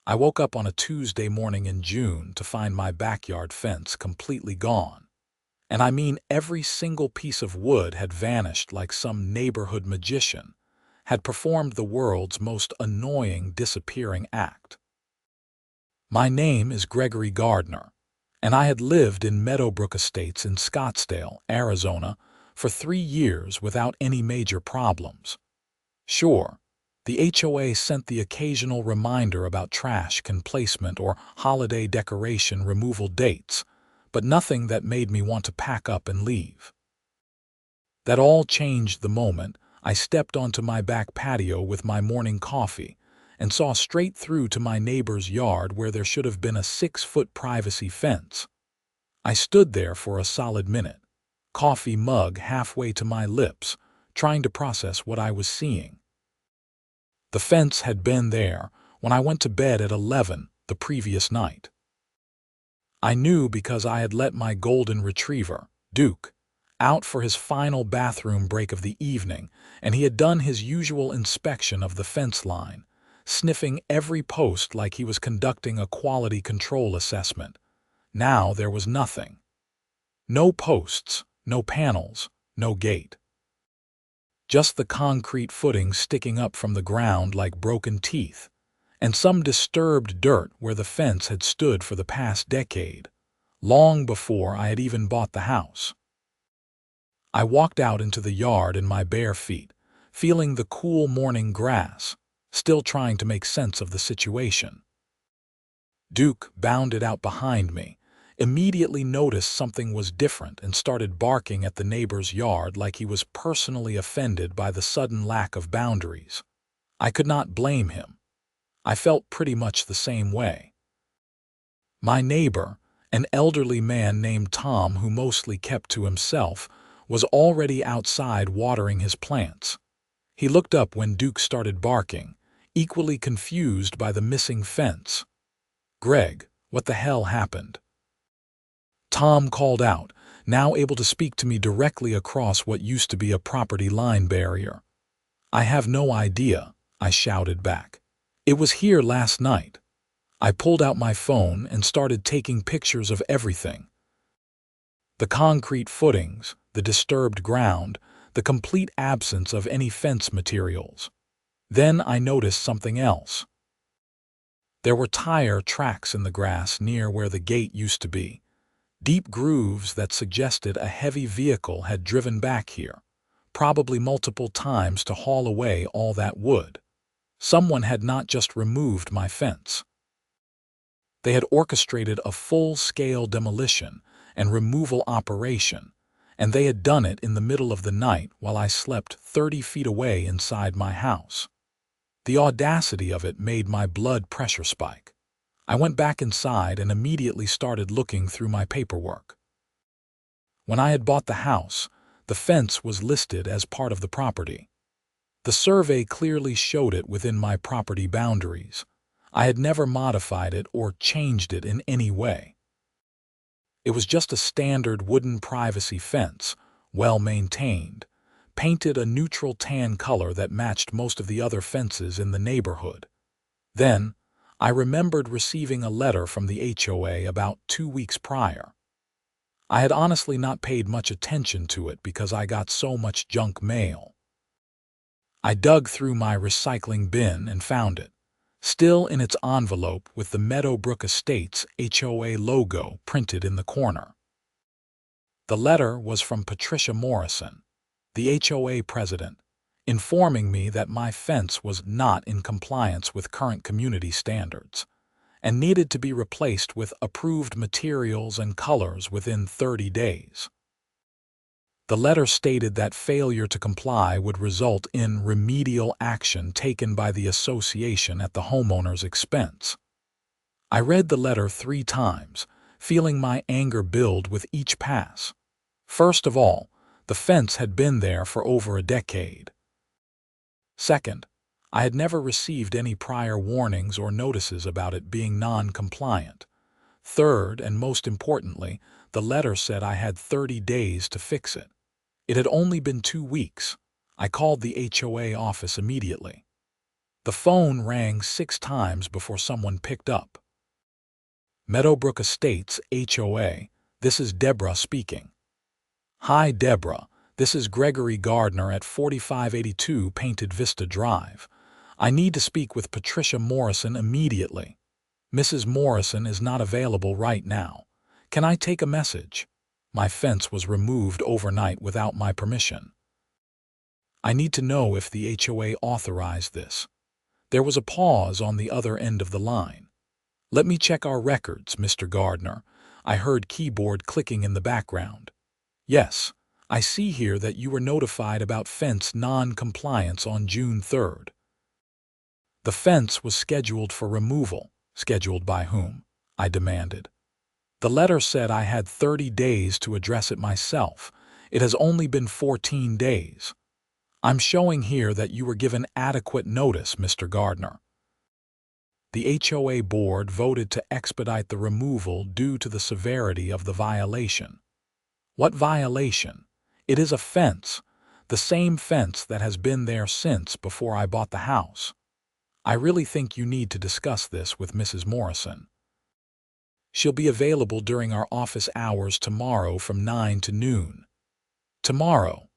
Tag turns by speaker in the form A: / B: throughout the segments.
A: I woke up on a Tuesday morning in June to find my backyard fence completely gone. And I mean every single piece of wood had vanished like some neighborhood magician had performed the world's most annoying disappearing act. My name is Gregory Gardner, and I had lived in Meadowbrook Estates in Scottsdale, Arizona, for 3 years without any major problems. Sure, the HOA sent the occasional reminder about trash can placement or holiday decoration removal dates, but nothing that made me want to pack up and leave. That all changed the moment I stepped onto my back patio with my morning coffee and saw straight through to my neighbor's yard where there should have been a 6-foot privacy fence. I stood there for a solid minute, coffee mug halfway to my lips, trying to process what I was seeing. The fence had been there when I went to bed at 11 the previous night. I knew because I had let my golden retriever, Duke, out for his final bathroom break of the evening, and he had done his usual inspection of the fence line, sniffing every post like he was conducting a quality control assessment. Now there was nothing. No posts, no panels, no gate. Just the concrete footing sticking up from the ground like broken teeth, and some disturbed dirt where the fence had stood for the past decade, long before I had even bought the house. I walked out into the yard in my bare feet, feeling the cool morning grass, still trying to make sense of the situation. Duke bounded out behind me, immediately noticed something was different and started barking at the neighbor's yard like he was personally offended by the sudden lack of boundaries. I could not blame him. I felt pretty much the same way. My neighbor, an elderly man named Tom who mostly kept to himself, was already outside watering his plants. He looked up when Duke started barking, equally confused by the missing fence. "Greg, what the hell happened?" Tom called out, now able to speak to me directly across what used to be a property line barrier. "I have no idea," I shouted back. "It was here last night." I pulled out my phone and started taking pictures of everything. The concrete footings, the disturbed ground, the complete absence of any fence materials. Then I noticed something else. There were tire tracks in the grass near where the gate used to be. Deep grooves that suggested a heavy vehicle had driven back here, probably multiple times to haul away all that wood. Someone had not just removed my fence. They had orchestrated a full-scale demolition and removal operation, and they had done it in the middle of the night while I slept 30 feet away inside my house. The audacity of it made my blood pressure spike. I went back inside and immediately started looking through my paperwork. When I had bought the house, the fence was listed as part of the property. The survey clearly showed it within my property boundaries. I had never modified it or changed it in any way. It was just a standard wooden privacy fence, well maintained, painted a neutral tan color that matched most of the other fences in the neighborhood. Then, I remembered receiving a letter from the HOA about 2 weeks prior. I had honestly not paid much attention to it because I got so much junk mail. I dug through my recycling bin and found it, still in its envelope with the Meadowbrook Estates HOA logo printed in the corner. The letter was from Patricia Morrison, the HOA president, informing me that my fence was not in compliance with current community standards and needed to be replaced with approved materials and colors within 30 days. The letter stated that failure to comply would result in remedial action taken by the association at the homeowner's expense. I read the letter 3 times, feeling my anger build with each pass. First of all, the fence had been there for over a decade. Second, I had never received any prior warnings or notices about it being non-compliant. Third, and most importantly, the letter said I had 30 days to fix it. It had only been 2 weeks. I called the HOA office immediately. The phone rang 6 times before someone picked up. Meadowbrook Estates, HOA. This is Deborah speaking. Hi, Deborah. This is Gregory Gardner at 4582 Painted Vista Drive. I need to speak with Patricia Morrison immediately. Mrs. Morrison is not available right now. Can I take a message? My fence was removed overnight without my permission. I need to know if the HOA authorized this. There was a pause on the other end of the line. Let me check our records, Mr. Gardner. I heard keyboard clicking in the background. Yes, I see here that you were notified about fence non-compliance on June 3rd. The fence was scheduled for removal. Scheduled by whom? I demanded. The letter said I had 30 days to address it myself. It has only been 14 days. I'm showing here that you were given adequate notice, Mr. Gardner. The HOA board voted to expedite the removal due to the severity of the violation. What violation? It is a fence, the same fence that has been there since before I bought the house. I really think you need to discuss this with Mrs. Morrison. She'll be available during our office hours tomorrow from 9 to noon. Tomorrow.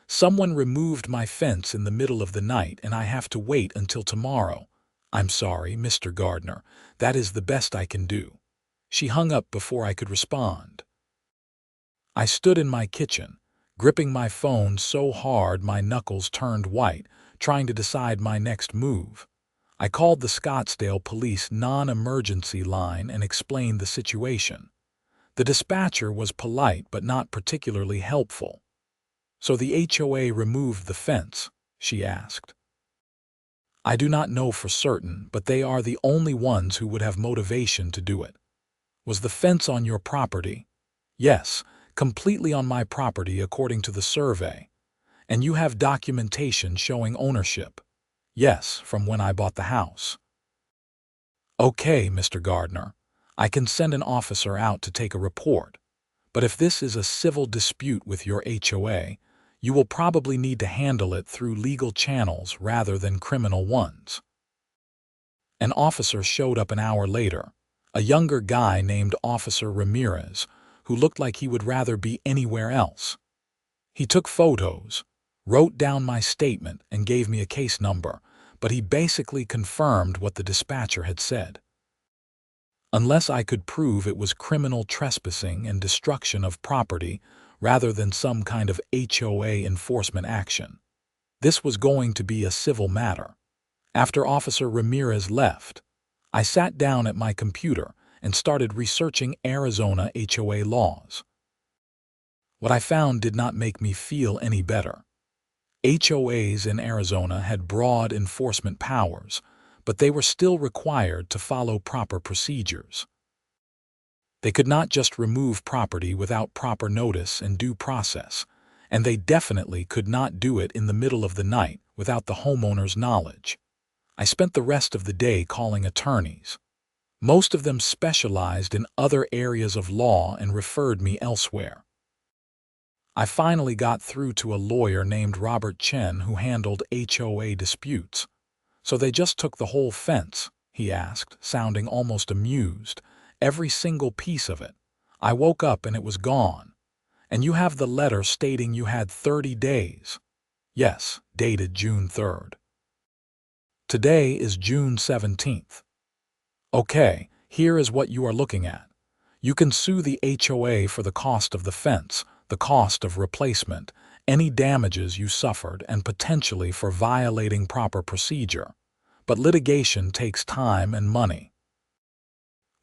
A: Someone removed my fence in the middle of the night and I have to wait until tomorrow. I'm sorry, Mr. Gardner. That is the best I can do. She hung up before I could respond. I stood in my kitchen, gripping my phone so hard my knuckles turned white, trying to decide my next move. I called the Scottsdale Police non-emergency line and explained the situation. The dispatcher was polite but not particularly helpful. So the HOA removed the fence, she asked. I do not know for certain, but they are the only ones who would have motivation to do it. Was the fence on your property? Yes, completely on my property according to the survey. And you have documentation showing ownership? Yes, from when I bought the house. Okay, Mr. Gardner. I can send an officer out to take a report. But if this is a civil dispute with your HOA, you will probably need to handle it through legal channels rather than criminal ones. An officer showed up an hour later, a younger guy named Officer Ramirez, who looked like he would rather be anywhere else. He took photos, wrote down my statement, and gave me a case number, but he basically confirmed what the dispatcher had said. Unless I could prove it was criminal trespassing and destruction of property rather than some kind of HOA enforcement action, this was going to be a civil matter. After Officer Ramirez left, I sat down at my computer and started researching Arizona HOA laws. What I found did not make me feel any better. HOAs in Arizona had broad enforcement powers, but they were still required to follow proper procedures. They could not just remove property without proper notice and due process, and they definitely could not do it in the middle of the night without the homeowner's knowledge. I spent the rest of the day calling attorneys. Most of them specialized in other areas of law and referred me elsewhere. I finally got through to a lawyer named Robert Chen who handled HOA disputes. So they just took the whole fence, he asked, sounding almost amused. Every single piece of it. I woke up and it was gone. And you have the letter stating you had 30 days. Yes, dated June 3rd. Today is June 17th. Okay, here is what you are looking at. You can sue the HOA for the cost of the fence, the cost of replacement, any damages you suffered, and potentially for violating proper procedure. But litigation takes time and money.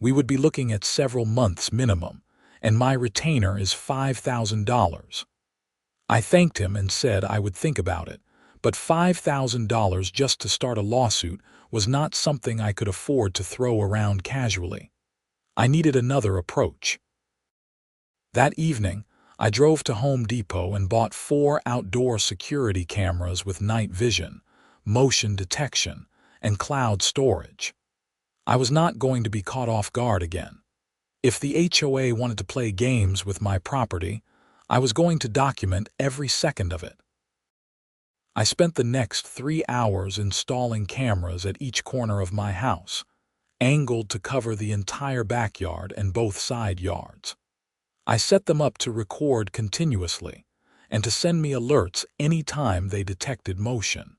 A: We would be looking at several months minimum, and my retainer is $5,000. I thanked him and said I would think about it, but $5,000 just to start a lawsuit was not something I could afford to throw around casually. I needed another approach. That evening, I drove to Home Depot and bought 4 outdoor security cameras with night vision, motion detection, and cloud storage. I was not going to be caught off guard again. If the HOA wanted to play games with my property, I was going to document every second of it. I spent the next 3 hours installing cameras at each corner of my house, angled to cover the entire backyard and both side yards. I set them up to record continuously and to send me alerts any time they detected motion.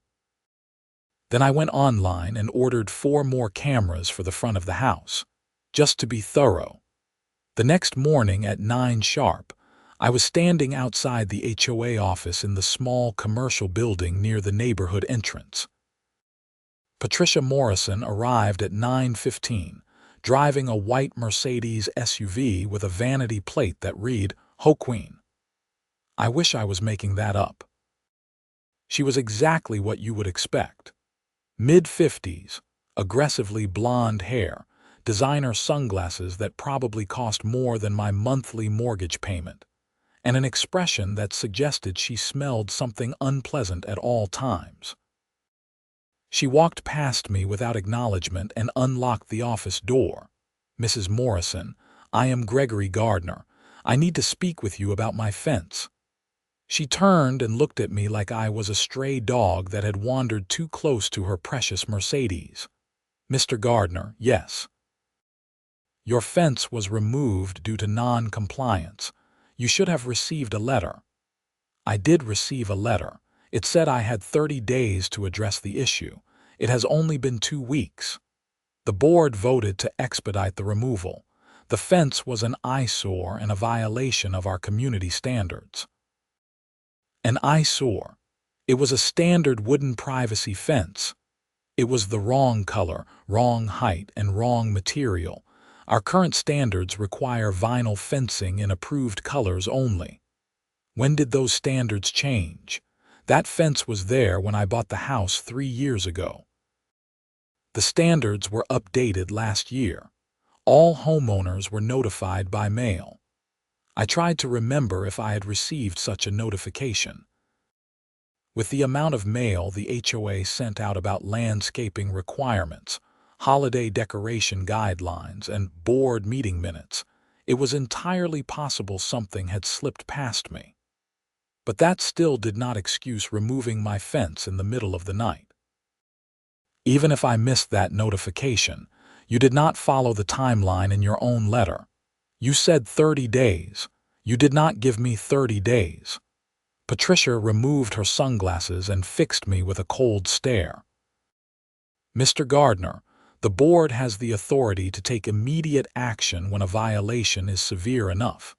A: Then I went online and ordered 4 more cameras for the front of the house, just to be thorough. The next morning at 9 sharp, I was standing outside the HOA office in the small commercial building near the neighborhood entrance. Patricia Morrison arrived at 9:15, driving a white Mercedes SUV with a vanity plate that read, HOA. I wish I was making that up. She was exactly what you would expect. Mid-50s, aggressively blonde hair, designer sunglasses that probably cost more than my monthly mortgage payment, and an expression that suggested she smelled something unpleasant at all times. She walked past me without acknowledgement and unlocked the office door. "Mrs. Morrison, I am Gregory Gardner. I need to speak with you about my fence." She turned and looked at me like I was a stray dog that had wandered too close to her precious Mercedes. "Mr. Gardner, yes. Your fence was removed due to non-compliance. You should have received a letter." I did receive a letter. It said I had 30 days to address the issue. It has only been 2 weeks. The board voted to expedite the removal. The fence was an eyesore and a violation of our community standards. An eyesore. It was a standard wooden privacy fence. It was the wrong color, wrong height, and wrong material. Our current standards require vinyl fencing in approved colors only. When did those standards change? That fence was there when I bought the house 3 years ago. The standards were updated last year. All homeowners were notified by mail. I tried to remember if I had received such a notification. With the amount of mail the HOA sent out about landscaping requirements, holiday decoration guidelines, and board meeting minutes, it was entirely possible something had slipped past me. But that still did not excuse removing my fence in the middle of the night. Even if I missed that notification, you did not follow the timeline in your own letter. You said 30 days. You did not give me 30 days. Patricia removed her sunglasses and fixed me with a cold stare. "Mr. Gardner, the board has the authority to take immediate action when a violation is severe enough.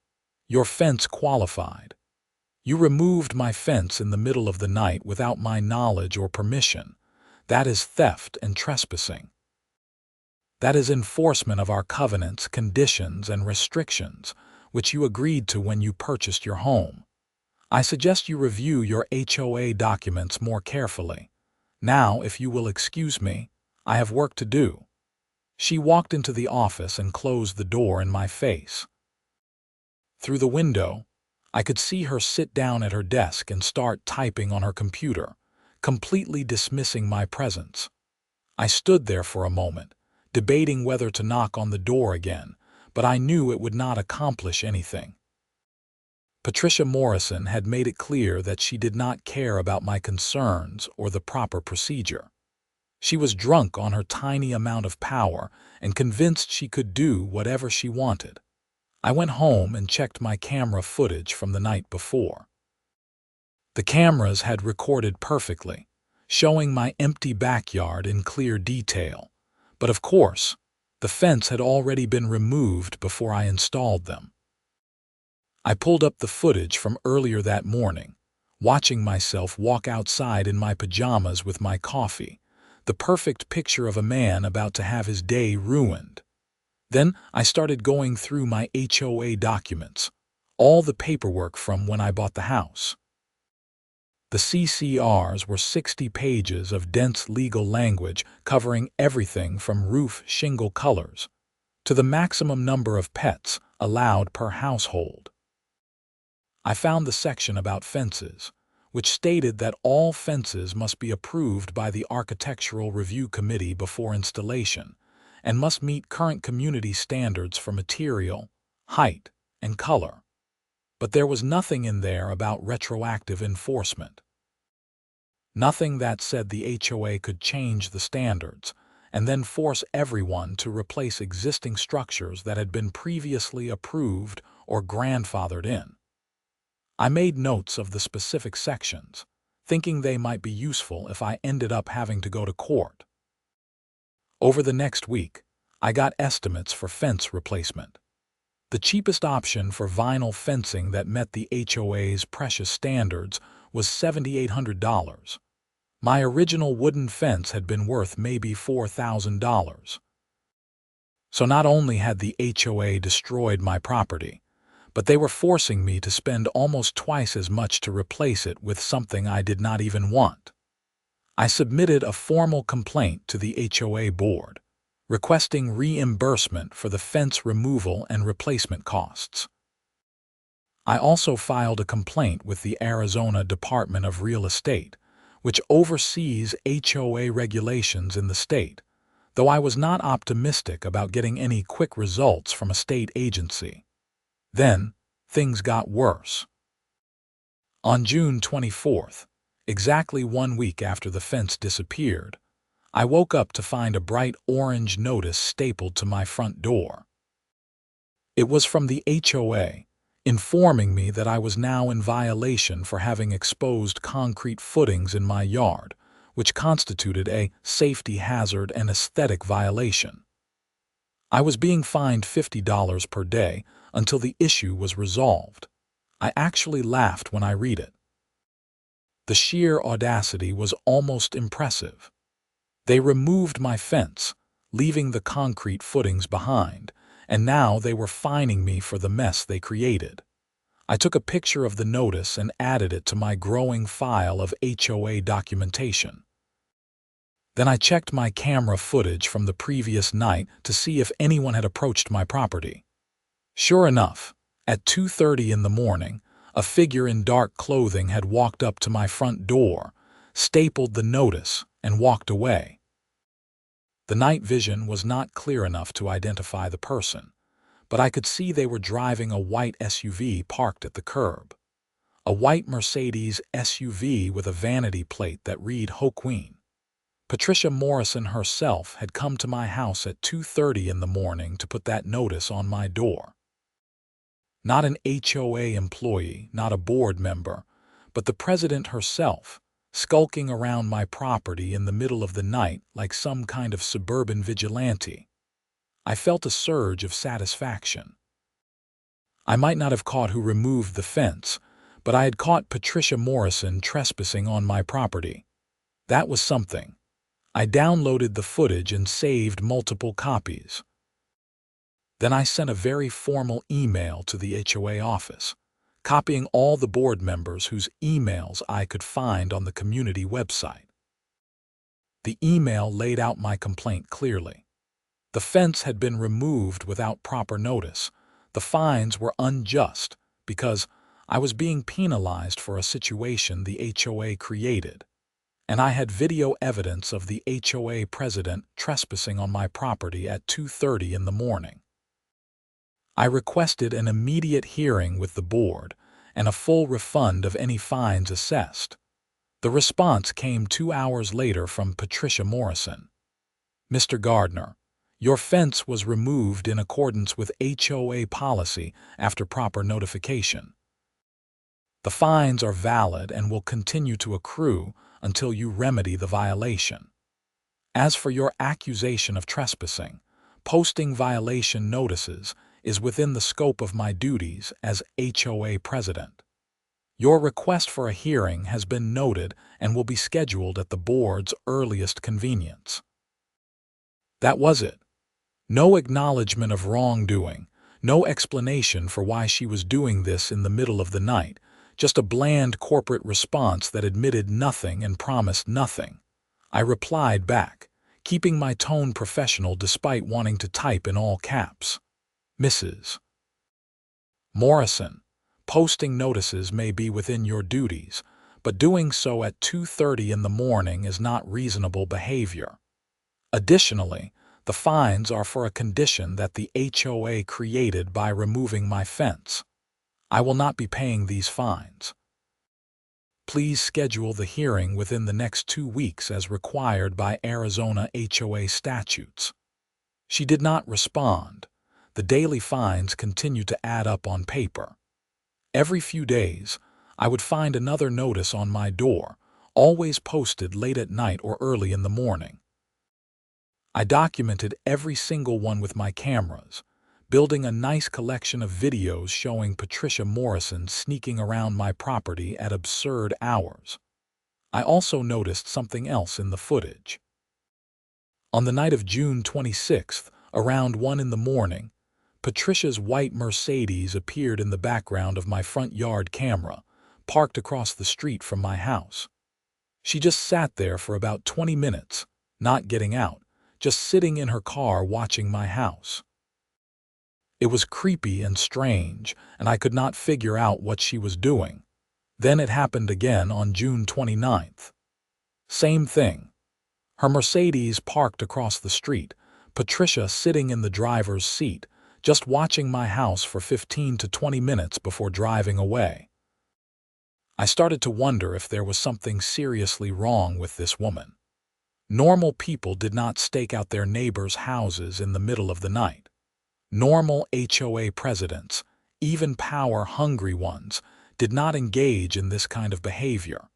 A: Your fence qualified. You removed my fence in the middle of the night without my knowledge or permission. That is theft and trespassing. That is enforcement of our covenants, conditions, and restrictions, which you agreed to when you purchased your home. I suggest you review your HOA documents more carefully. Now, if you will excuse me, I have work to do." She walked into the office and closed the door in my face. Through the window, I could see her sit down at her desk and start typing on her computer, completely dismissing my presence. I stood there for a moment, debating whether to knock on the door again, but I knew it would not accomplish anything. Patricia Morrison had made it clear that she did not care about my concerns or the proper procedure. She was drunk on her tiny amount of power and convinced she could do whatever she wanted. I went home and checked my camera footage from the night before. The cameras had recorded perfectly, showing my empty backyard in clear detail. But of course, the fence had already been removed before I installed them. I pulled up the footage from earlier that morning, watching myself walk outside in my pajamas with my coffee, the perfect picture of a man about to have his day ruined. Then I started going through my HOA documents, all the paperwork from when I bought the house. The CCRs were 60 pages of dense legal language covering everything from roof shingle colors to the maximum number of pets allowed per household. I found the section about fences, which stated that all fences must be approved by the Architectural Review Committee before installation and must meet current community standards for material, height, and color. But there was nothing in there about retroactive enforcement. Nothing that said the HOA could change the standards and then force everyone to replace existing structures that had been previously approved or grandfathered in. I made notes of the specific sections, thinking they might be useful if I ended up having to go to court. Over the next week, I got estimates for fence replacement. The cheapest option for vinyl fencing that met the HOA's precious standards was $7,800. My original wooden fence had been worth maybe $4,000. So not only had the HOA destroyed my property, but they were forcing me to spend almost twice as much to replace it with something I did not even want. I submitted a formal complaint to the HOA board, requesting reimbursement for the fence removal and replacement costs. I also filed a complaint with the Arizona Department of Real Estate, which oversees HOA regulations in the state, though I was not optimistic about getting any quick results from a state agency. Then, things got worse. On June 24th, exactly 1 week after the fence disappeared, I woke up to find a bright orange notice stapled to my front door. It was from the HOA, informing me that I was now in violation for having exposed concrete footings in my yard, which constituted a safety hazard and aesthetic violation. I was being fined $50 per day until the issue was resolved. I actually laughed when I read it. The sheer audacity was almost impressive. They removed my fence, leaving the concrete footings behind, and now they were fining me for the mess they created. I took a picture of the notice and added it to my growing file of HOA documentation. Then I checked my camera footage from the previous night to see if anyone had approached my property. Sure enough, at 2:30 in the morning, a figure in dark clothing had walked up to my front door, stapled the notice, and walked away. The night vision was not clear enough to identify the person, but I could see they were driving a white SUV parked at the curb. A white Mercedes SUV with a vanity plate that read HOA. Patricia Morrison herself had come to my house at 2:30 in the morning to put that notice on my door. Not an HOA employee, not a board member, but the president herself, skulking around my property in the middle of the night like some kind of suburban vigilante. I felt a surge of satisfaction. I might not have caught who removed the fence, but I had caught Patricia Morrison trespassing on my property. That was something. I downloaded the footage and saved multiple copies. Then I sent a very formal email to the HOA office, copying all the board members whose emails I could find on the community website. The email laid out my complaint clearly. The fence had been removed without proper notice. The fines were unjust because I was being penalized for a situation the HOA created, and I had video evidence of the HOA president trespassing on my property at 2:30 in the morning. I requested an immediate hearing with the board and a full refund of any fines assessed. The response came 2 hours later from Patricia Morrison. Mr. Gardner, your fence was removed in accordance with HOA policy after proper notification. The fines are valid and will continue to accrue until you remedy the violation. As for your accusation of trespassing, posting violation notices is within the scope of my duties as HOA president. Your request for a hearing has been noted and will be scheduled at the board's earliest convenience. That was it. No acknowledgement of wrongdoing, no explanation for why she was doing this in the middle of the night, just a bland corporate response that admitted nothing and promised nothing. I replied back, keeping my tone professional despite wanting to type in all caps. Mrs. Morrison, posting notices may be within your duties, but doing so at 2:30 in the morning is not reasonable behavior. Additionally, the fines are for a condition that the HOA created by removing my fence. I will not be paying these fines. Please schedule the hearing within the next 2 weeks as required by Arizona HOA statutes. She did not respond. The daily fines continued to add up on paper. Every few days, I would find another notice on my door, always posted late at night or early in the morning. I documented every single one with my cameras, building a nice collection of videos showing Patricia Morrison sneaking around my property at absurd hours. I also noticed something else in the footage. On the night of June 26th, around 1 in the morning, Patricia's white Mercedes appeared in the background of my front yard camera, parked across the street from my house. She just sat there for about 20 minutes, not getting out, just sitting in her car watching my house. It was creepy and strange, and I could not figure out what she was doing. Then it happened again on June 29th. Same thing. Her Mercedes parked across the street, Patricia sitting in the driver's seat, just watching my house for 15 to 20 minutes before driving away. I started to wonder if there was something seriously wrong with this woman. Normal people did not stake out their neighbors' houses in the middle of the night. Normal HOA presidents, even power-hungry ones, did not engage in this kind of behavior.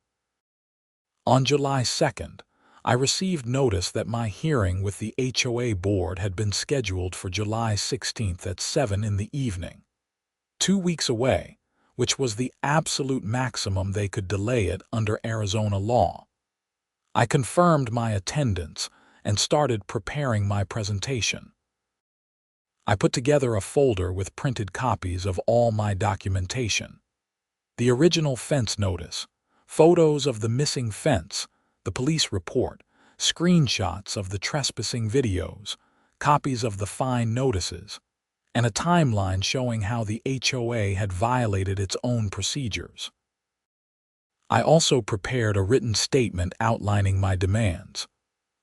A: On July 2nd, I received notice that my hearing with the HOA board had been scheduled for July 16th at 7 in the evening. 2 weeks away, which was the absolute maximum they could delay it under Arizona law. I confirmed my attendance and started preparing my presentation. I put together a folder with printed copies of all my documentation. The original fence notice, photos of the missing fence, the police report, screenshots of the trespassing videos, copies of the fine notices, and a timeline showing how the HOA had violated its own procedures. I also prepared a written statement outlining my demands: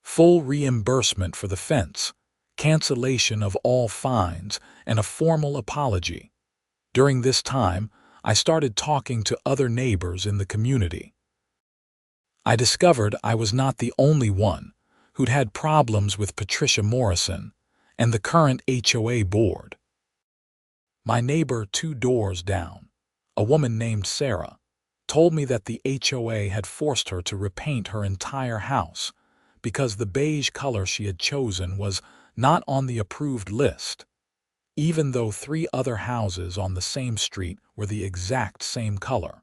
A: full reimbursement for the fence, cancellation of all fines, and a formal apology. During this time, I started talking to other neighbors in the community. I discovered I was not the only one who'd had problems with Patricia Morrison and the current HOA board. My neighbor 2 doors down, a woman named Sarah, told me that the HOA had forced her to repaint her entire house because the beige color she had chosen was not on the approved list, even though 3 other houses on the same street were the exact same color.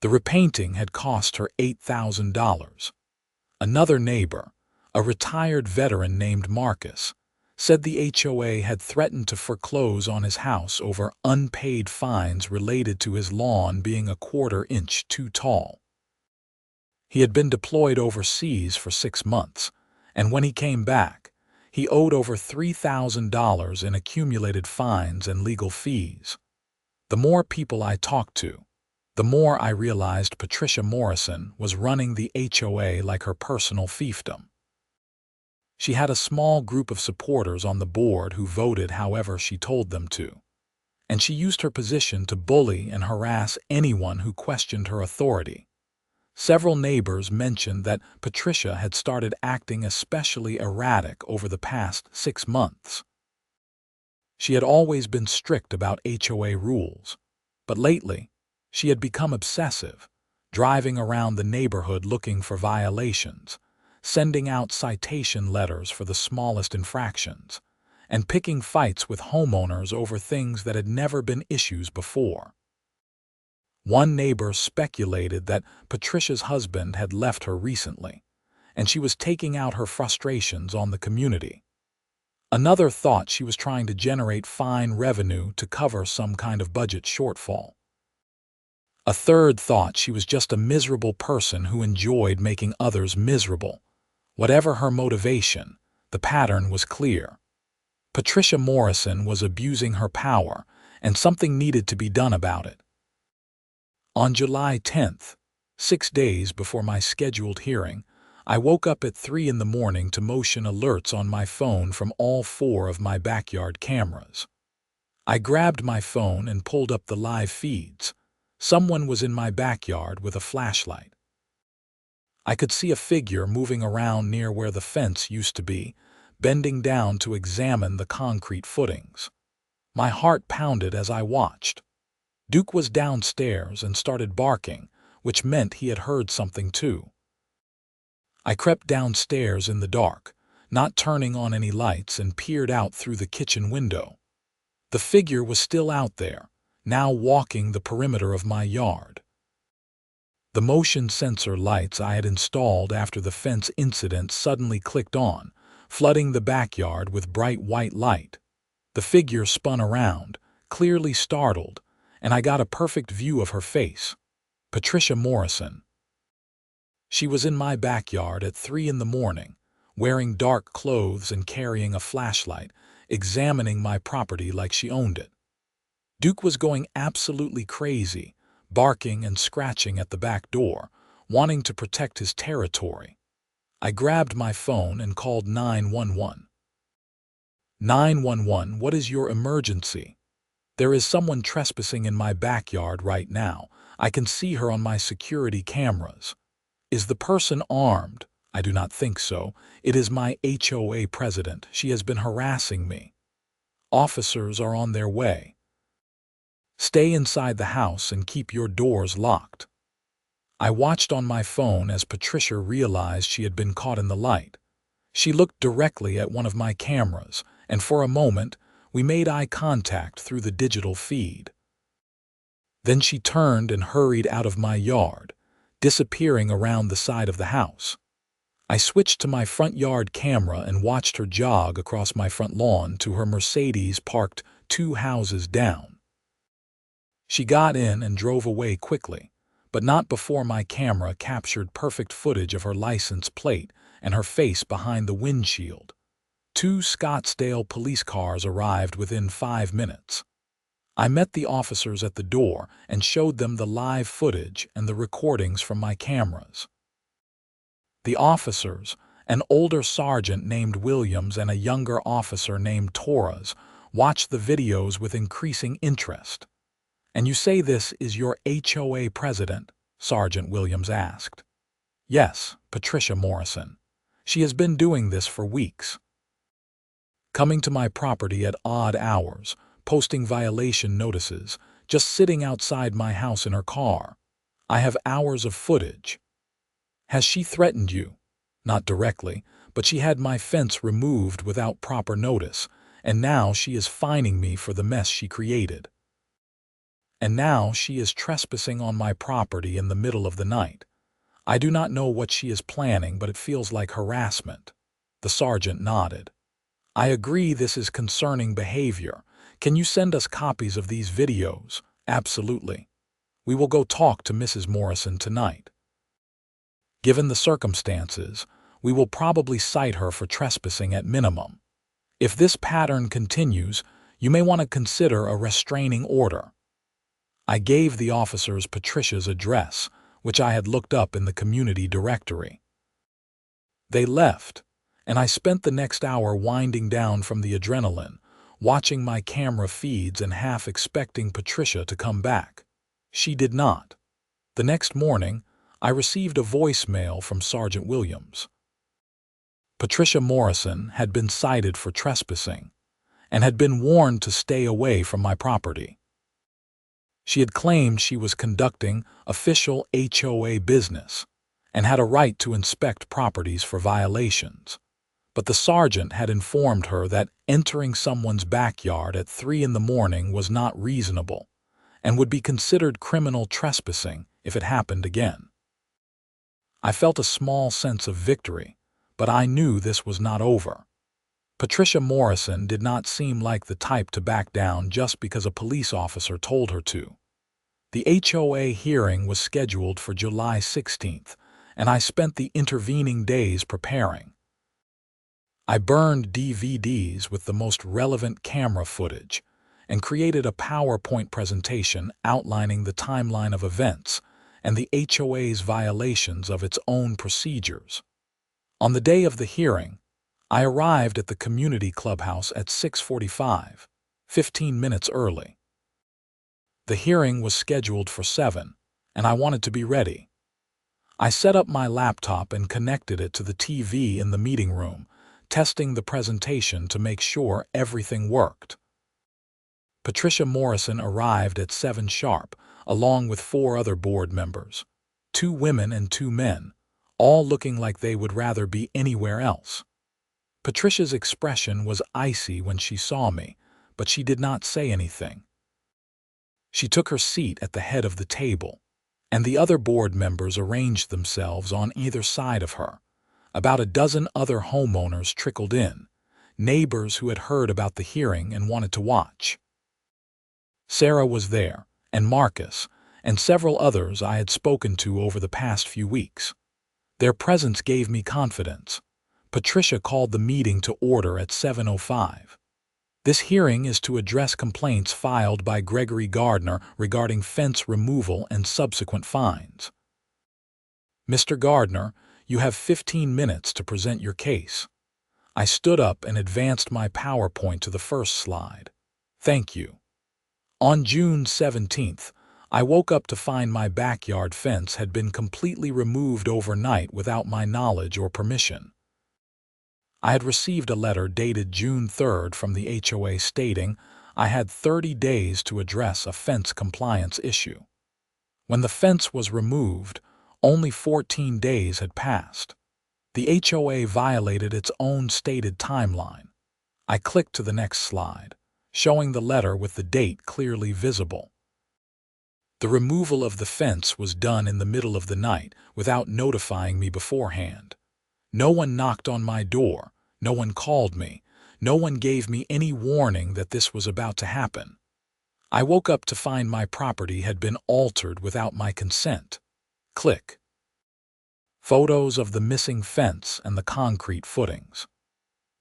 A: The repainting had cost her $8,000. Another neighbor, a retired veteran named Marcus, said the HOA had threatened to foreclose on his house over unpaid fines related to his lawn being a 1/4 inch too tall. He had been deployed overseas for 6 months, and when he came back, he owed over $3,000 in accumulated fines and legal fees. The more people I talked to, the more I realized Patricia Morrison was running the HOA like her personal fiefdom. She had a small group of supporters on the board who voted however she told them to, and she used her position to bully and harass anyone who questioned her authority. Several neighbors mentioned that Patricia had started acting especially erratic over the past 6 months. She had always been strict about HOA rules, but lately, she had become obsessive, driving around the neighborhood looking for violations, sending out citation letters for the smallest infractions, and picking fights with homeowners over things that had never been issues before. One neighbor speculated that Patricia's husband had left her recently, and she was taking out her frustrations on the community. Another thought she was trying to generate fine revenue to cover some kind of budget shortfall. A third thought she was just a miserable person who enjoyed making others miserable. Whatever her motivation, the pattern was clear. Patricia Morrison was abusing her power, and something needed to be done about it. On July 10th, 6 days before my scheduled hearing, I woke up at 3 in the morning to motion alerts on my phone from all 4 of my backyard cameras. I grabbed my phone and pulled up the live feeds, Someone was in my backyard with a flashlight. I could see a figure moving around near where the fence used to be, bending down to examine the concrete footings. My heart pounded as I watched. Duke was downstairs and started barking, which meant he had heard something too. I crept downstairs in the dark, not turning on any lights, and peered out through the kitchen window. The figure was still out there, now walking the perimeter of my yard. The motion sensor lights I had installed after the fence incident suddenly clicked on, flooding the backyard with bright white light. The figure spun around, clearly startled, and I got a perfect view of her face. Patricia Morrison. She was in my backyard at 3 in the morning, wearing dark clothes and carrying a flashlight, examining my property like she owned it. Duke was going absolutely crazy, barking and scratching at the back door, wanting to protect his territory. I grabbed my phone and called 911. 911, what is your emergency? There is someone trespassing in my backyard right now. I can see her on my security cameras. Is the person armed? I do not think so. It is my HOA president. She has been harassing me. Officers are on their way. Stay inside the house and keep your doors locked. I watched on my phone as Patricia realized she had been caught in the light. She looked directly at one of my cameras, and for a moment, we made eye contact through the digital feed. Then she turned and hurried out of my yard, disappearing around the side of the house. I switched to my front yard camera and watched her jog across my front lawn to her Mercedes parked 2 houses down. She got in and drove away quickly, but not before my camera captured perfect footage of her license plate and her face behind the windshield. 2 Scottsdale police cars arrived within 5 minutes. I met the officers at the door and showed them the live footage and the recordings from my cameras. The officers, an older sergeant named Williams and a younger officer named Torres, watched the videos with increasing interest. "And you say this is your HOA president?" Sergeant Williams asked. "Yes, Patricia Morrison. She has been doing this for weeks. Coming to my property at odd hours, posting violation notices, just sitting outside my house in her car. I have hours of footage." "Has she threatened you?" "Not directly, but she had my fence removed without proper notice, and now she is fining me for the mess she created. And now she is trespassing on my property in the middle of the night. I do not know what she is planning, but it feels like harassment." The sergeant nodded. "I agree this is concerning behavior. Can you send us copies of these videos?" "Absolutely. We will go talk to Mrs. Morrison tonight. Given the circumstances, we will probably cite her for trespassing at minimum. If this pattern continues, you may want to consider a restraining order." I gave the officers Patricia's address, which I had looked up in the community directory. They left, and I spent the next hour winding down from the adrenaline, watching my camera feeds and half expecting Patricia to come back. She did not. The next morning, I received a voicemail from Sergeant Williams. Patricia Morrison had been cited for trespassing and had been warned to stay away from my property. She had claimed she was conducting official HOA business and had a right to inspect properties for violations. But the sergeant had informed her that entering someone's backyard at 3 in the morning was not reasonable and would be considered criminal trespassing if it happened again. I felt a small sense of victory, but I knew this was not over. Patricia Morrison did not seem like the type to back down just because a police officer told her to. The HOA hearing was scheduled for July 16th, and I spent the intervening days preparing. I burned DVDs with the most relevant camera footage and created a PowerPoint presentation outlining the timeline of events and the HOA's violations of its own procedures. On the day of the hearing, I arrived at the community clubhouse at 6:45, 15 minutes early. The hearing was scheduled for 7, and I wanted to be ready. I set up my laptop and connected it to the TV in the meeting room, testing the presentation to make sure everything worked. Patricia Morrison arrived at 7 sharp, along with 4 other board members, 2 women and 2 men, all looking like they would rather be anywhere else. Patricia's expression was icy when she saw me, but she did not say anything. She took her seat at the head of the table, and the other board members arranged themselves on either side of her. About a dozen other homeowners trickled in, neighbors who had heard about the hearing and wanted to watch. Sarah was there, and Marcus, and several others I had spoken to over the past few weeks. Their presence gave me confidence. Patricia called the meeting to order at 7:05. This hearing is to address complaints filed by Gregory Gardner regarding fence removal and subsequent fines. Mr. Gardner, you have 15 minutes to present your case. I stood up and advanced my PowerPoint to the first slide. Thank you. On June 17th, I woke up to find my backyard fence had been completely removed overnight without my knowledge or permission. I had received a letter dated June 3rd from the HOA stating I had 30 days to address a fence compliance issue. When the fence was removed, only 14 days had passed. The HOA violated its own stated timeline. I clicked to the next slide, showing the letter with the date clearly visible. The removal of the fence was done in the middle of the night without notifying me beforehand. No one knocked on my door, no one called me, no one gave me any warning that this was about to happen. I woke up to find my property had been altered without my consent. Click. Photos of the missing fence and the concrete footings.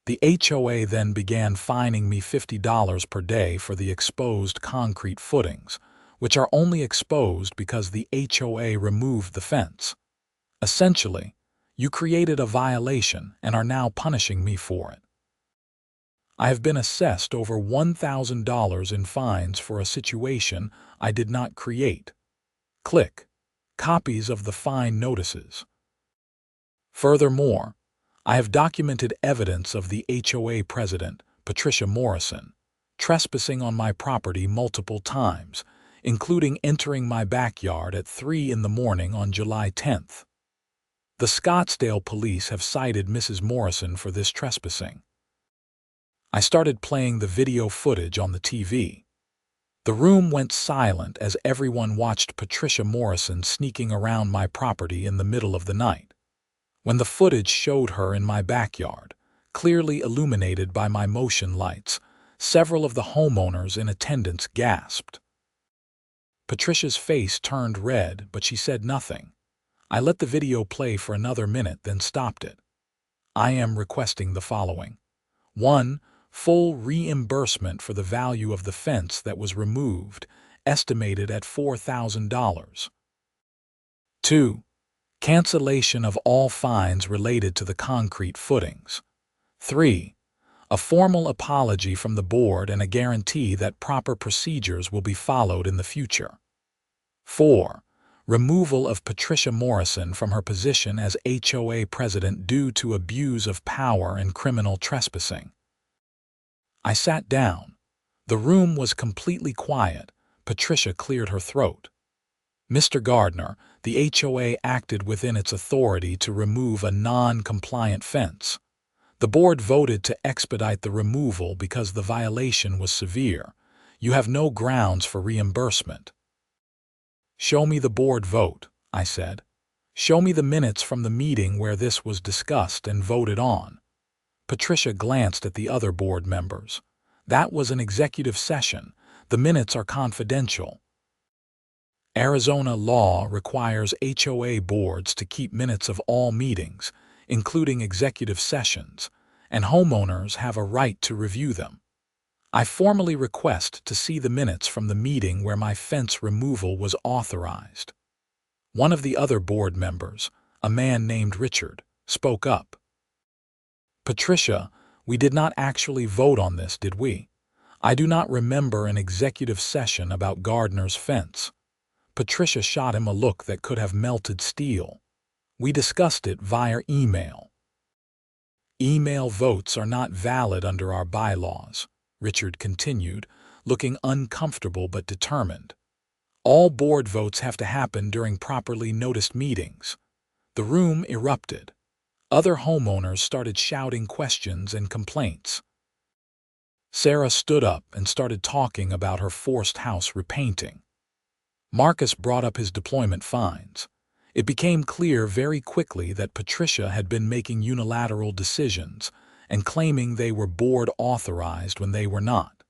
A: The HOA then began fining me $50 per day for the exposed concrete footings, which are only exposed because the HOA removed the fence. Essentially, you created a violation and are now punishing me for it. I have been assessed over $1,000 in fines for a situation I did not create. Click. Copies of the fine notices. Furthermore, I have documented evidence of the HOA president, Patricia Morrison, trespassing on my property multiple times, including entering my backyard at 3 in the morning on July 10th. The Scottsdale police have cited Mrs. Morrison for this trespassing. I started playing the video footage on the TV. The room went silent as everyone watched Patricia Morrison sneaking around my property in the middle of the night. When the footage showed her in my backyard, clearly illuminated by my motion lights, several of the homeowners in attendance gasped. Patricia's face turned red, but she said nothing. I let the video play for another minute, then stopped it. I am requesting the following. 1. Full reimbursement for the value of the fence that was removed, estimated at $4,000. 2. Cancellation of all fines related to the concrete footings. 3. A formal apology from the board and a guarantee that proper procedures will be followed in the future. 4. Removal of Patricia Morrison from her position as HOA president due to abuse of power and criminal trespassing. I sat down. The room was completely quiet. Patricia cleared her throat. Mr. Gardner, the HOA acted within its authority to remove a non-compliant fence. The board voted to expedite the removal because the violation was severe. You have no grounds for reimbursement. Show me the board vote, I said. Show me the minutes from the meeting where this was discussed and voted on. Patricia glanced at the other board members. That was an executive session. The minutes are confidential. Arizona law requires HOA boards to keep minutes of all meetings, including executive sessions, and homeowners have a right to review them. I formally request to see the minutes from the meeting where my fence removal was authorized. One of the other board members, a man named Richard, spoke up. Patricia, we did not actually vote on this, did we? I do not remember an executive session about Gardner's fence. Patricia shot him a look that could have melted steel. We discussed it via email. Email votes are not valid under our bylaws, Richard continued, looking uncomfortable but determined. All board votes have to happen during properly noticed meetings. The room erupted. Other homeowners started shouting questions and complaints. Sarah stood up and started talking about her forced house repainting. Marcus brought up his deployment fines. It became clear very quickly that Patricia had been making unilateral decisions and claiming they were board authorized when they were not.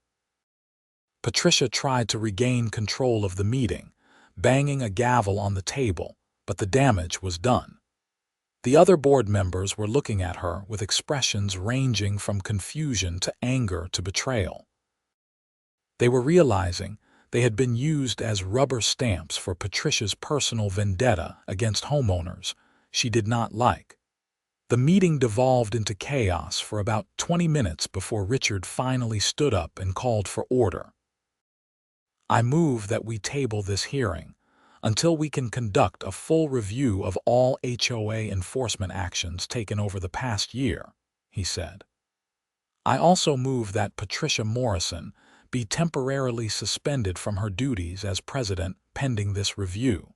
A: Patricia tried to regain control of the meeting, banging a gavel on the table, but the damage was done. The other board members were looking at her with expressions ranging from confusion to anger to betrayal. They were realizing they had been used as rubber stamps for Patricia's personal vendetta against homeowners she did not like. The meeting devolved into chaos for about 20 minutes before Richard finally stood up and called for order. I move that we table this hearing until we can conduct a full review of all HOA enforcement actions taken over the past year, he said. I also move that Patricia Morrison be temporarily suspended from her duties as president pending this review.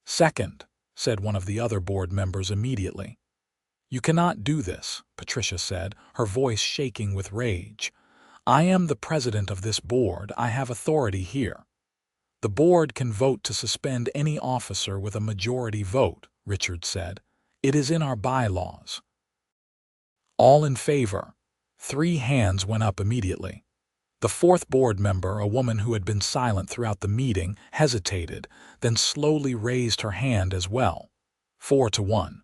A: Second, said one of the other board members immediately. You cannot do this, Patricia said, her voice shaking with rage. I am the president of this board. I have authority here. The board can vote to suspend any officer with a majority vote, Richard said. It is in our bylaws. All in favor. 3 hands went up immediately. The fourth board member, a woman who had been silent throughout the meeting, hesitated, then slowly raised her hand as well. 4-1.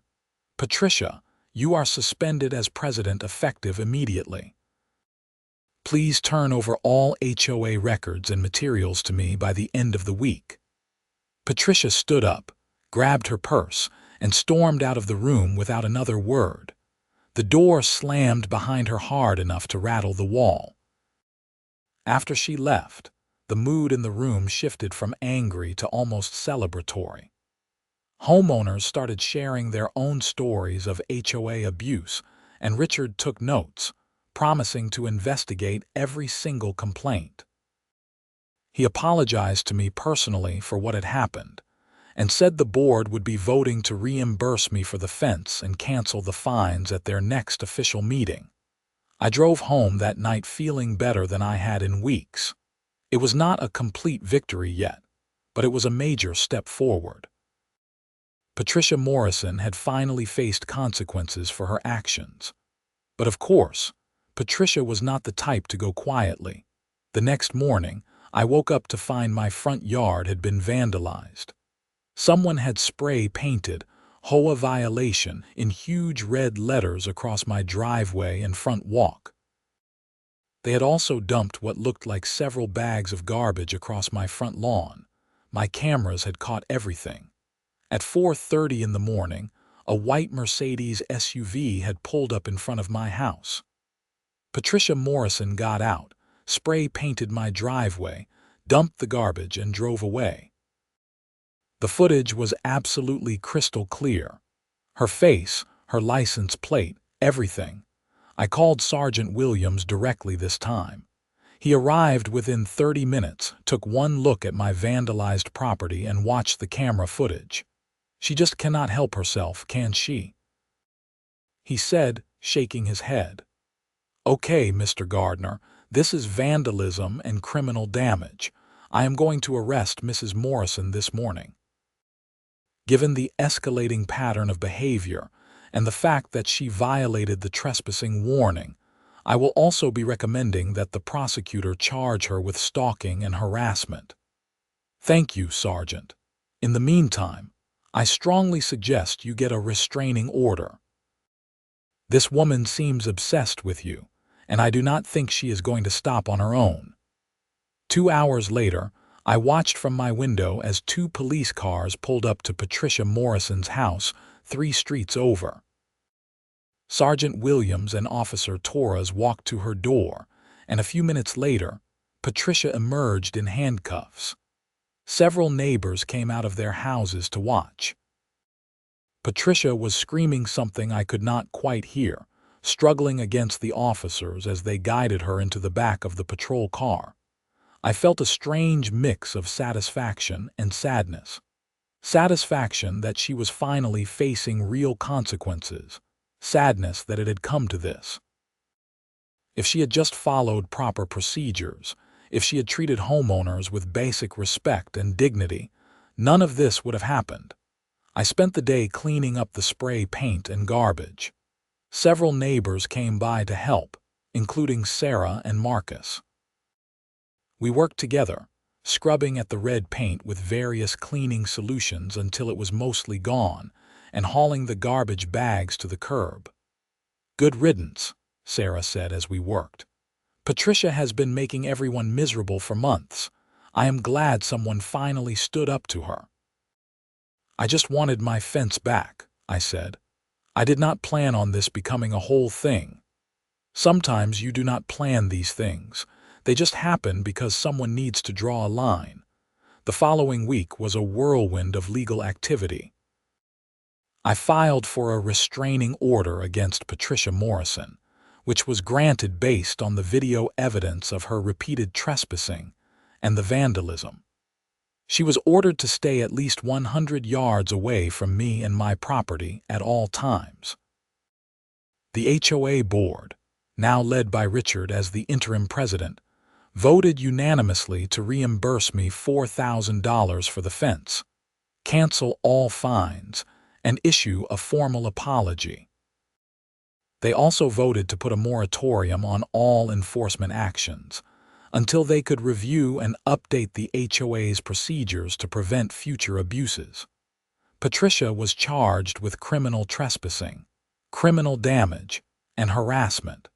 A: Patricia, you are suspended as president effective immediately. Please turn over all HOA records and materials to me by the end of the week. Patricia stood up, grabbed her purse, and stormed out of the room without another word. The door slammed behind her hard enough to rattle the wall. After she left, the mood in the room shifted from angry to almost celebratory. Homeowners started sharing their own stories of HOA abuse, and Richard took notes, promising to investigate every single complaint. He apologized to me personally for what had happened, and said the board would be voting to reimburse me for the fence and cancel the fines at their next official meeting. I drove home that night feeling better than I had in weeks. It was not a complete victory yet, but it was a major step forward. Patricia Morrison had finally faced consequences for her actions. But of course, Patricia was not the type to go quietly. The next morning, I woke up to find my front yard had been vandalized. Someone had spray painted HOA violation in huge red letters across my driveway and front walk. They had also dumped what looked like several bags of garbage across my front lawn. My cameras had caught everything. At 4:30 in the morning, a white Mercedes SUV had pulled up in front of my house. Patricia Morrison got out, spray-painted my driveway, dumped the garbage, and drove away. The footage was absolutely crystal clear. Her face, her license plate, everything. I called Sergeant Williams directly this time. He arrived within 30 minutes, took one look at my vandalized property, and watched the camera footage. She just cannot help herself, can she? He said, shaking his head. Okay, Mr. Gardner, this is vandalism and criminal damage. I am going to arrest Mrs. Morrison this morning. Given the escalating pattern of behavior and the fact that she violated the trespassing warning, I will also be recommending that the prosecutor charge her with stalking and harassment. Thank you, Sergeant. In the meantime, I strongly suggest you get a restraining order. This woman seems obsessed with you, and I do not think she is going to stop on her own. 2 hours later, I watched from my window as 2 police cars pulled up to Patricia Morrison's house 3 streets over. Sergeant Williams and Officer Torres walked to her door, and a few minutes later, Patricia emerged in handcuffs. Several neighbors came out of their houses to watch. Patricia was screaming something I could not quite hear, struggling against the officers as they guided her into the back of the patrol car. I felt a strange mix of satisfaction and sadness. Satisfaction that she was finally facing real consequences. Sadness that it had come to this. If she had just followed proper procedures, if she had treated homeowners with basic respect and dignity, none of this would have happened. I spent the day cleaning up the spray paint and garbage. Several neighbors came by to help, including Sarah and Marcus. We worked together, scrubbing at the red paint with various cleaning solutions until it was mostly gone, and hauling the garbage bags to the curb. "Good riddance," Sarah said as we worked. "Patricia has been making everyone miserable for months. I am glad someone finally stood up to her." "I just wanted my fence back," I said. "I did not plan on this becoming a whole thing. Sometimes you do not plan these things. They just happen because someone needs to draw a line." The following week was a whirlwind of legal activity. I filed for a restraining order against Patricia Morrison, which was granted based on the video evidence of her repeated trespassing and the vandalism. She was ordered to stay at least 100 yards away from me and my property at all times. The HOA board, now led by Richard as the interim president, voted unanimously to reimburse me $4,000 for the fence, cancel all fines, and issue a formal apology. They also voted to put a moratorium on all enforcement actions until they could review and update the HOA's procedures to prevent future abuses. Patricia was charged with criminal trespassing, criminal damage, and harassment.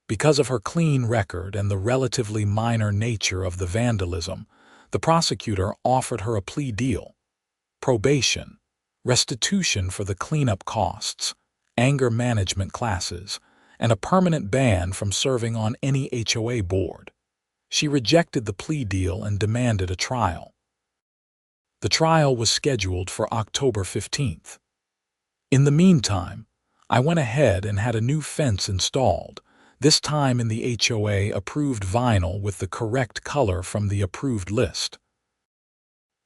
A: Because of her clean record and the relatively minor nature of the vandalism, the prosecutor offered her a plea deal: probation, restitution for the cleanup costs, anger management classes, and a permanent ban from serving on any HOA board. She rejected the plea deal and demanded a trial. The trial was scheduled for October 15th. In the meantime, I went ahead and had a new fence installed, this time in the HOA-approved vinyl with the correct color from the approved list.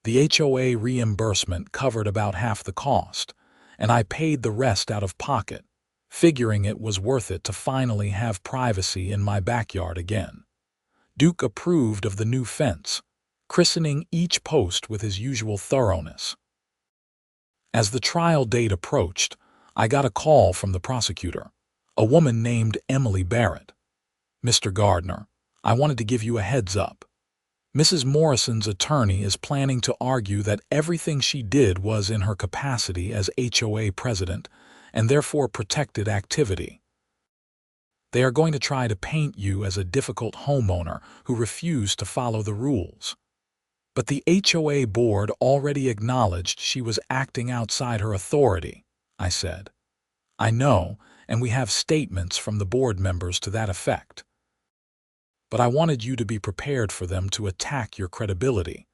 A: The HOA reimbursement covered about half the cost, and I paid the rest out of pocket, figuring it was worth it to finally have privacy in my backyard again. Duke approved of the new fence, christening each post with his usual thoroughness. As the trial date approached, I got a call from the prosecutor, a woman named Emily Barrett. "Mr. Gardner, I wanted to give you a heads up. Mrs. Morrison's attorney is planning to argue that everything she did was in her capacity as HOA president and therefore protected activity. They are going to try to paint you as a difficult homeowner who refused to follow the rules. But the HOA board already acknowledged she was acting outside her authority," I said. "I know, and we have statements from the board members to that effect. But I wanted you to be prepared for them to attack your credibility.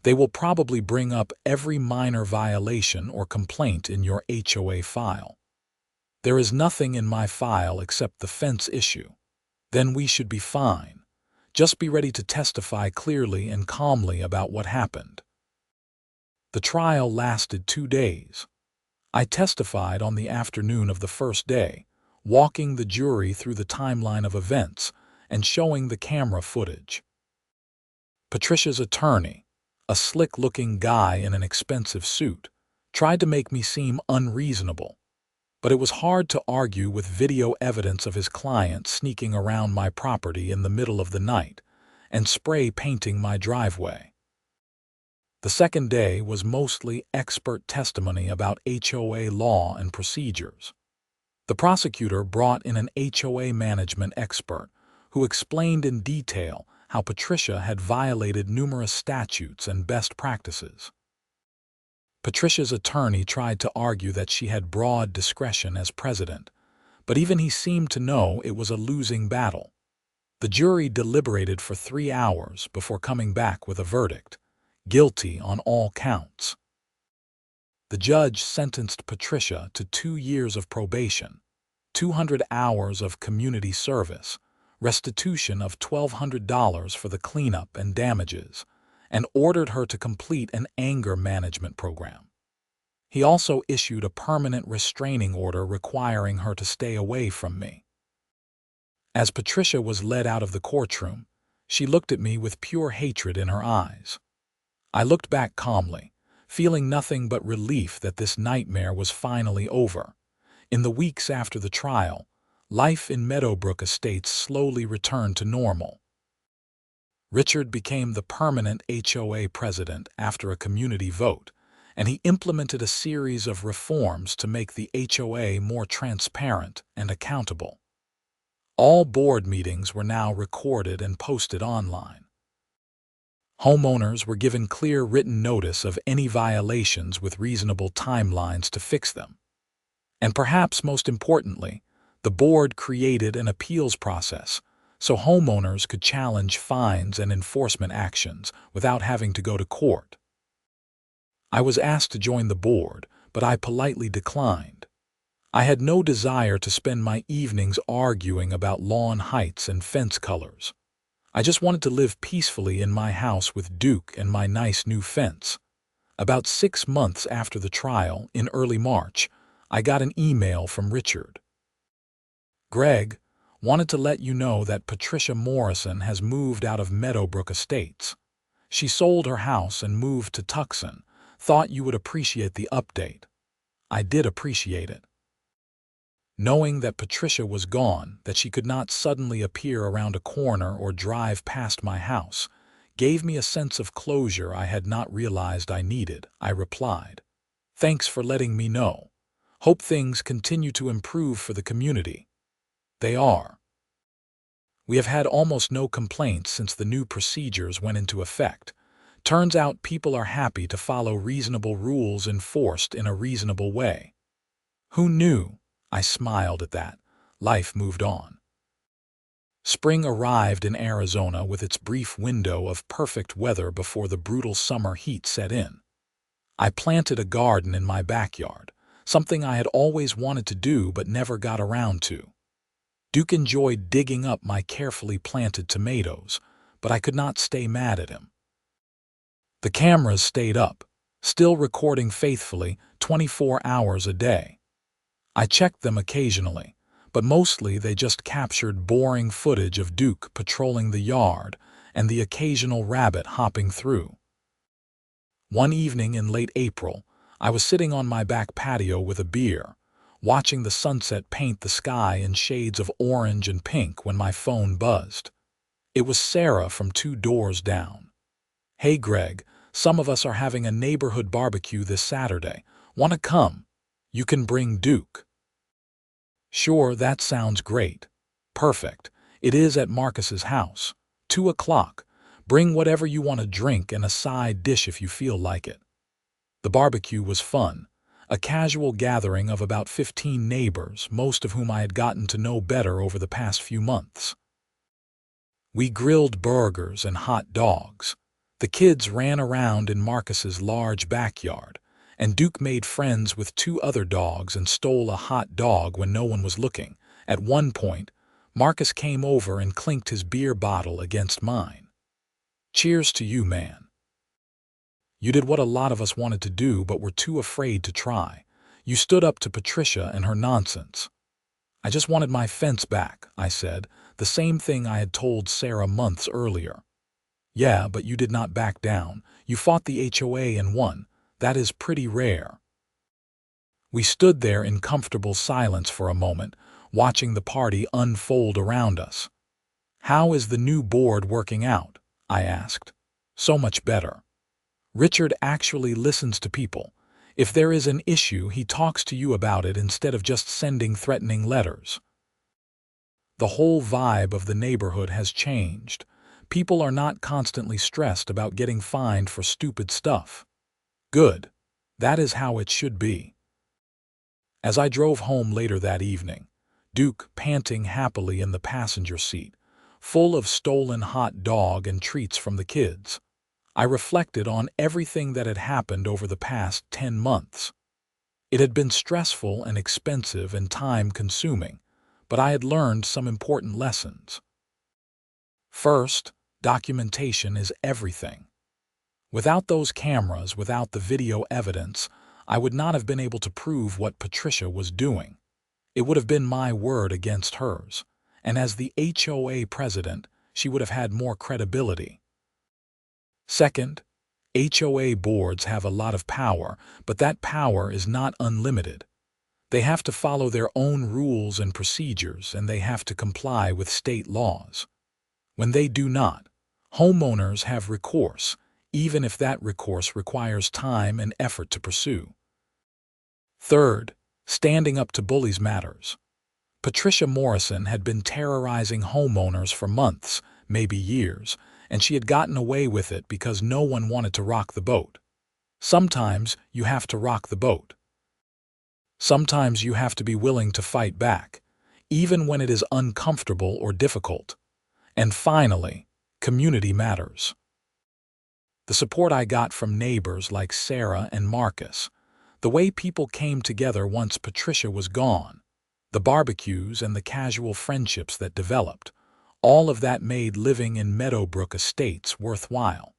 A: They will probably bring up every minor violation or complaint in your HOA file. There is nothing in my file except the fence issue. Then we should be fine. Just be ready to testify clearly and calmly about what happened." The trial lasted 2 days. I testified on the afternoon of the first day, walking the jury through the timeline of events and showing the camera footage. Patricia's attorney, a slick-looking guy in an expensive suit, tried to make me seem unreasonable, but it was hard to argue with video evidence of his client sneaking around my property in the middle of the night and spray painting my driveway. The second day was mostly expert testimony about HOA law and procedures. The prosecutor brought in an HOA management expert who explained in detail how Patricia had violated numerous statutes and best practices. Patricia's attorney tried to argue that she had broad discretion as president, but even he seemed to know it was a losing battle. The jury deliberated for 3 hours before coming back with a verdict: guilty on all counts. The judge sentenced Patricia to 2 years of probation, 200 hours of community service, restitution of $1,200 for the cleanup and damages, and ordered her to complete an anger management program. He also issued a permanent restraining order requiring her to stay away from me. As Patricia was led out of the courtroom, she looked at me with pure hatred in her eyes. I looked back calmly, feeling nothing but relief that this nightmare was finally over. In the weeks after the trial, life in Meadowbrook Estates slowly returned to normal. Richard became the permanent HOA president after a community vote, and he implemented a series of reforms to make the HOA more transparent and accountable. All board meetings were now recorded and posted online. Homeowners were given clear written notice of any violations with reasonable timelines to fix them. And perhaps most importantly, the board created an appeals process so homeowners could challenge fines and enforcement actions without having to go to court. I was asked to join the board, but I politely declined. I had no desire to spend my evenings arguing about lawn heights and fence colors. I just wanted to live peacefully in my house with Duke and my nice new fence. About 6 months after the trial, in early March, I got an email from Richard. "Greg, wanted to let you know that Patricia Morrison has moved out of Meadowbrook Estates. She sold her house and moved to Tucson. Thought you would appreciate the update." I did appreciate it. Knowing that Patricia was gone, that she could not suddenly appear around a corner or drive past my house, gave me a sense of closure I had not realized I needed. I replied, "Thanks for letting me know. Hope things continue to improve for the community." They are. We have had almost no complaints since the new procedures went into effect. Turns out people are happy to follow reasonable rules enforced in a reasonable way. Who knew? I smiled at that. Life moved on. Spring arrived in Arizona with its brief window of perfect weather before the brutal summer heat set in. I planted a garden in my backyard, something I had always wanted to do but never got around to. Duke enjoyed digging up my carefully planted tomatoes, but I could not stay mad at him. The cameras stayed up, still recording faithfully 24 hours a day. I checked them occasionally, but mostly they just captured boring footage of Duke patrolling the yard and the occasional rabbit hopping through. One evening in late April, I was sitting on my back patio with a beer, watching the sunset paint the sky in shades of orange and pink when my phone buzzed. It was Sarah from 2 doors down. "Hey Greg, some of us are having a neighborhood barbecue this Saturday. Want to come? You can bring Duke." "Sure, that sounds great." "Perfect. It is at Marcus's house. 2 o'clock. Bring whatever you want to drink and a side dish if you feel like it." The barbecue was fun, a casual gathering of about 15 neighbors, most of whom I had gotten to know better over the past few months. We grilled burgers and hot dogs. The kids ran around in Marcus's large backyard, and Duke made friends with 2 other dogs and stole a hot dog when no one was looking. At one point, Marcus came over and clinked his beer bottle against mine. "Cheers to you, man. You did what a lot of us wanted to do but were too afraid to try. You stood up to Patricia and her nonsense." "I just wanted my fence back," I said, the same thing I had told Sarah months earlier. "Yeah, but you did not back down. You fought the HOA and won. That is pretty rare." We stood there in comfortable silence for a moment, watching the party unfold around us. "How is the new board working out?" I asked. "So much better. Richard actually listens to people. If there is an issue, he talks to you about it instead of just sending threatening letters. The whole vibe of the neighborhood has changed. People are not constantly stressed about getting fined for stupid stuff." "Good. That is how it should be." As I drove home later that evening, Duke panting happily in the passenger seat, full of stolen hot dog and treats from the kids. I reflected on everything that had happened over the past 10 months. It had been stressful and expensive and time-consuming, but I had learned some important lessons. First, documentation is everything. Without those cameras, without the video evidence, I would not have been able to prove what Patricia was doing. It would have been my word against hers, and as the HOA president, she would have had more credibility. Second, HOA boards have a lot of power, but that power is not unlimited. They have to follow their own rules and procedures, and they have to comply with state laws. When they do not, homeowners have recourse, even if that recourse requires time and effort to pursue. Third, standing up to bullies matters. Patricia Morrison had been terrorizing homeowners for months, maybe years, and she had gotten away with it because no one wanted to rock the boat. Sometimes you have to rock the boat. Sometimes you have to be willing to fight back, even when it is uncomfortable or difficult. And finally, community matters. The support I got from neighbors like Sarah and Marcus, the way people came together once Patricia was gone, the barbecues and the casual friendships that developed, all of that made living in Meadowbrook Estates worthwhile.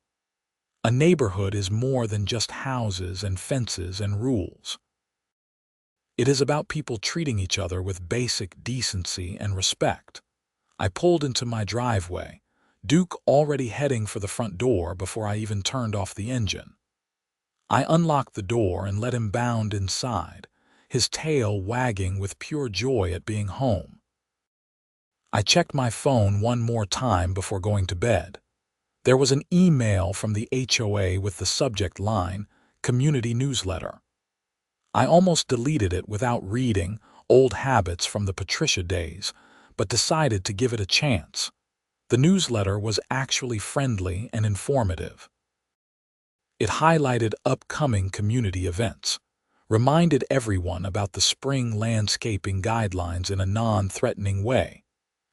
A: A neighborhood is more than just houses and fences and rules. It is about people treating each other with basic decency and respect. I pulled into my driveway, Duke already heading for the front door before I even turned off the engine. I unlocked the door and let him bound inside, his tail wagging with pure joy at being home. I checked my phone one more time before going to bed. There was an email from the HOA with the subject line, Community Newsletter. I almost deleted it without reading, old habits from the Patricia days, but decided to give it a chance. The newsletter was actually friendly and informative. It highlighted upcoming community events, reminded everyone about the spring landscaping guidelines in a non-threatening way,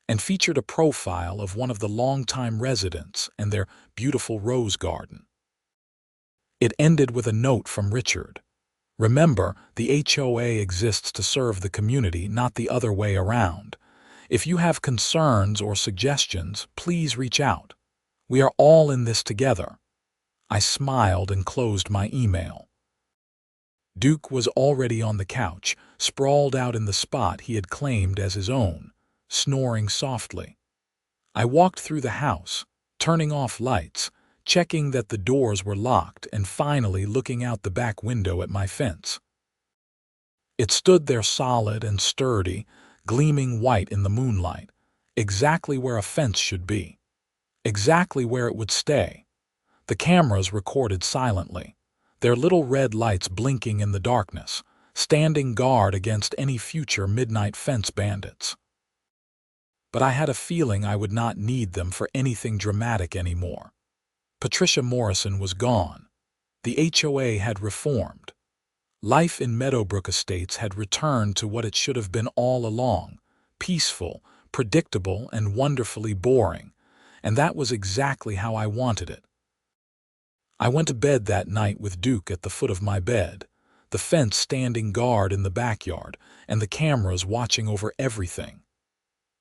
A: and featured a profile of one of the longtime residents and their beautiful rose garden. It ended with a note from Richard. Remember, the HOA exists to serve the community, not the other way around. If you have concerns or suggestions, please reach out. We are all in this together. I smiled and closed my email. Duke was already on the couch, sprawled out in the spot he had claimed as his own, snoring softly. I walked through the house, turning off lights, checking that the doors were locked, and finally looking out the back window at my fence. It stood there solid and sturdy, gleaming white in the moonlight, exactly where a fence should be, exactly where it would stay. The cameras recorded silently, their little red lights blinking in the darkness, standing guard against any future midnight fence bandits. But I had a feeling I would not need them for anything dramatic anymore. Patricia Morrison was gone. The HOA had reformed. Life in Meadowbrook Estates had returned to what it should have been all along, peaceful, predictable, and wonderfully boring, and that was exactly how I wanted it. I went to bed that night with Duke at the foot of my bed, the fence standing guard in the backyard, and the cameras watching over everything.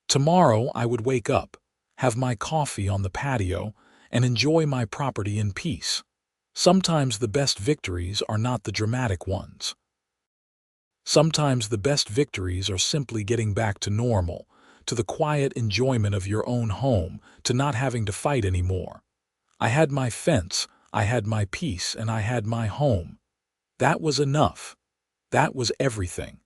A: Tomorrow I would wake up, have my coffee on the patio, and enjoy my property in peace. Sometimes the best victories are not the dramatic ones. Sometimes the best victories are simply getting back to normal, to the quiet enjoyment of your own home, to not having to fight anymore. I had my fence, I had my peace, and I had my home. That was enough. That was everything.